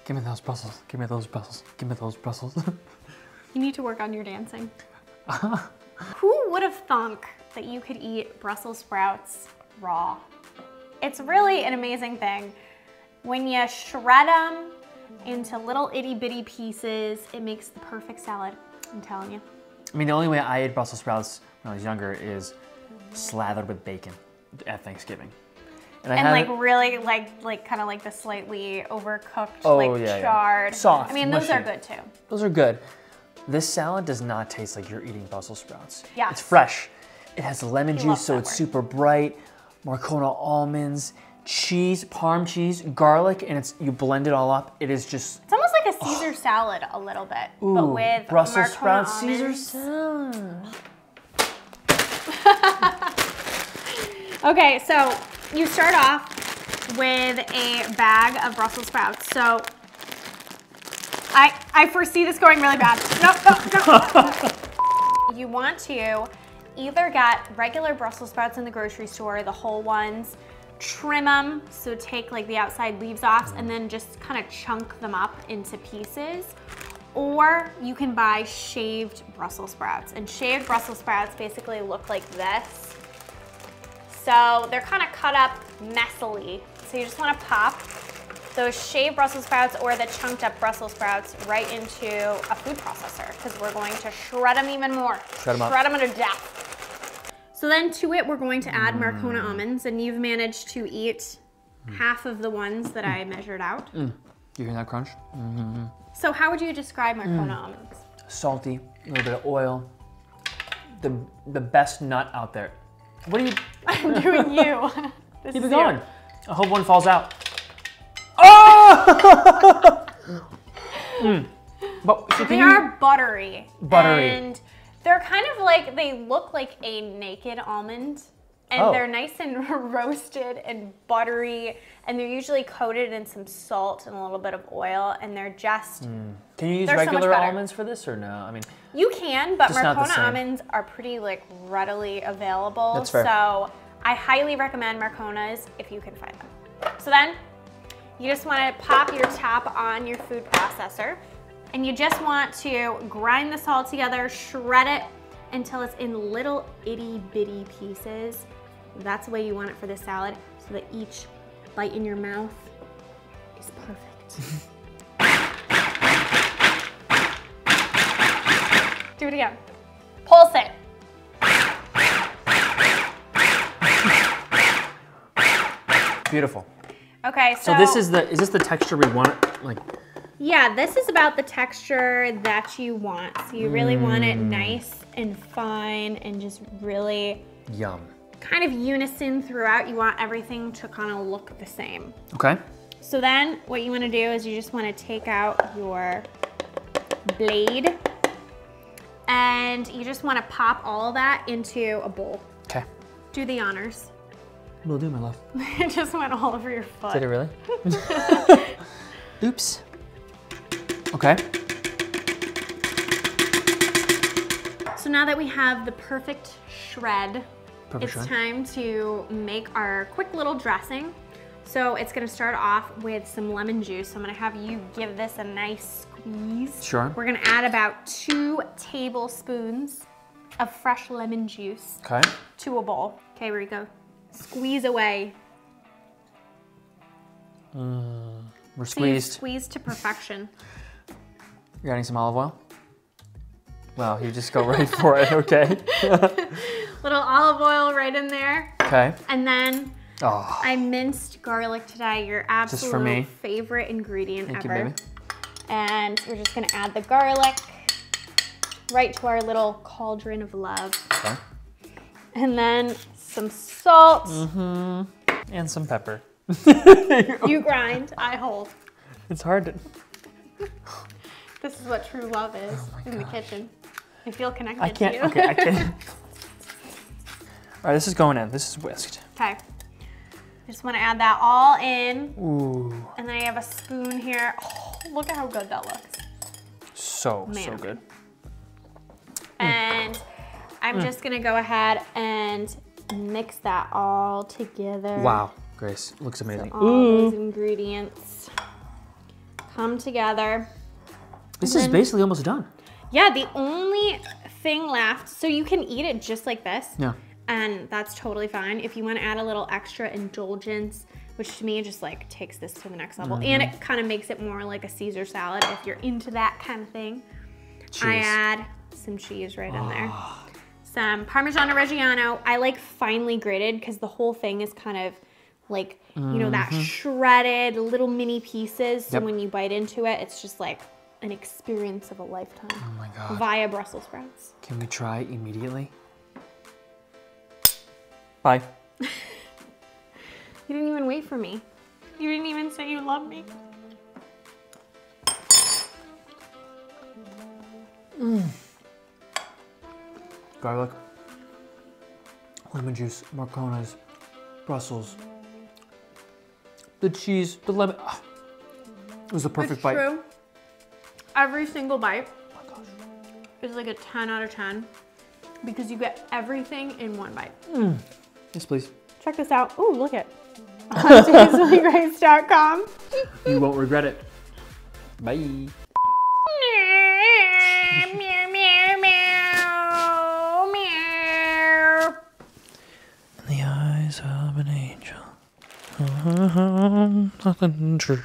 Give me those Brussels. Give me those Brussels. Give me those Brussels. You need to work on your dancing. Who would have thunk that you could eat Brussels sprouts raw? It's really an amazing thing. When you shred them into little itty bitty pieces, it makes the perfect salad, I'm telling you. I mean, the only way I ate Brussels sprouts when I was younger is slathered with bacon at Thanksgiving. And like really like kind of like the slightly overcooked, charred. Soft, I mean, mushy. those are good too. Those are good. This salad does not taste like you're eating Brussels sprouts. Yeah. It's fresh. It has lemon juice, so it's word. super bright. Marcona almonds, cheese, parm cheese, garlic, and you blend it all up. It is just... It's almost like a Caesar salad a little bit, ooh, but with Brussels Marcona sprouts, almonds. Caesar salad. Okay, so you start off with a bag of Brussels sprouts. So I foresee this going really bad. No. You want to either get regular Brussels sprouts in the grocery store, the whole ones, trim them, so take like the outside leaves off and then just kind of chunk them up into pieces. Or you can buy shaved Brussels sprouts. And shaved Brussels sprouts basically look like this. So they're kind of cut up messily. So you just want to pop those shaved Brussels sprouts or the chunked up Brussels sprouts right into a food processor because we're going to shred them even more. Shred them to death. So then to it, we're going to add Marcona almonds, and you've managed to eat half of the ones that I measured out. You hear that crunch? So how would you describe Marcona almonds? Salty, a little bit of oil. The best nut out there. What are you? I'm doing you. Keep it going. I hope one falls out. Oh! But, so They are buttery. Buttery. And they're kind of like, they look like a naked almond. And they're nice and roasted and buttery. And they're usually coated in some salt and a little bit of oil. And they're just, can you use they're so regular much better. almonds for this or no? I mean, you can, but just not the Marcona same. almonds are pretty like readily available. That's fair. So I highly recommend Marconas if you can find them. So then you just want to pop your top on your food processor, and you just want to grind this all together, shred it until it's in little itty bitty pieces. That's the way you want it for this salad, so that each bite in your mouth is perfect. Do it again. Pulse it. beautiful. Okay, So this is this the texture we want? Like, yeah, this is about the texture that you want. So you really want it nice and fine and just really yum. kind of unison throughout. You want everything to kind of look the same. Okay. So then what you want to do is you just want to take out your blade and you just want to pop all of that into a bowl. Okay. Do the honors. Will do, my love. It just went all over your foot. Did it really? Oops. Okay. So now that we have the perfect shred, it's time to make our quick little dressing. So it's gonna start off with some lemon juice. So I'm gonna have you give this a nice squeeze. Sure. We're gonna add about 2 tablespoons of fresh lemon juice to a bowl. Okay, Rico, squeeze away. We're So you squeezed. squeeze to perfection. You're adding some olive oil? Wow, you just go right for it, okay. Little olive oil right in there. Okay. And then Oh, I minced garlic today, your just for me. absolute favorite ingredient Thank ever. you, baby. And we're just gonna add the garlic right to our little cauldron of love. Okay. And then some salt. And some pepper. You grind, I hold. It's hard to... This is what true love is in the kitchen. I feel connected I can't, to you. okay, I can't. All right, this is going in. This is whisked. Okay. I just want to add that all in. Ooh. And then I have a spoon here. Oh, look at how good that looks. So Man. good. And I'm just gonna go ahead and mix that all together. Wow, Grace, looks amazing. So all those ingredients come together. This is basically almost done. Yeah, the only thing left, so you can eat it just like this. Yeah. And that's totally fine. If you want to add a little extra indulgence, which to me just like takes this to the next level. And it kind of makes it more like a Caesar salad if you're into that kind of thing. Cheese. I add some cheese right in there. Some parmigiano reggiano. I like finely grated because the whole thing is kind of like, you know, that shredded little mini pieces. So when you bite into it, it's just like an experience of a lifetime. Oh my God. Via Brussels sprouts. Can we try immediately? Bye. You didn't even wait for me. You didn't even say you love me. Garlic, lemon juice, marconas, Brussels, the cheese, the lemon. Ah, it was the perfect bite. True. Every single bite Oh my gosh. is like a 10 out of 10 because you get everything in one bite. Yes, please. Check this out. Ooh, look it. UntitledGrace.com. You won't regret it. Bye. In the eyes of an angel. Nothing true.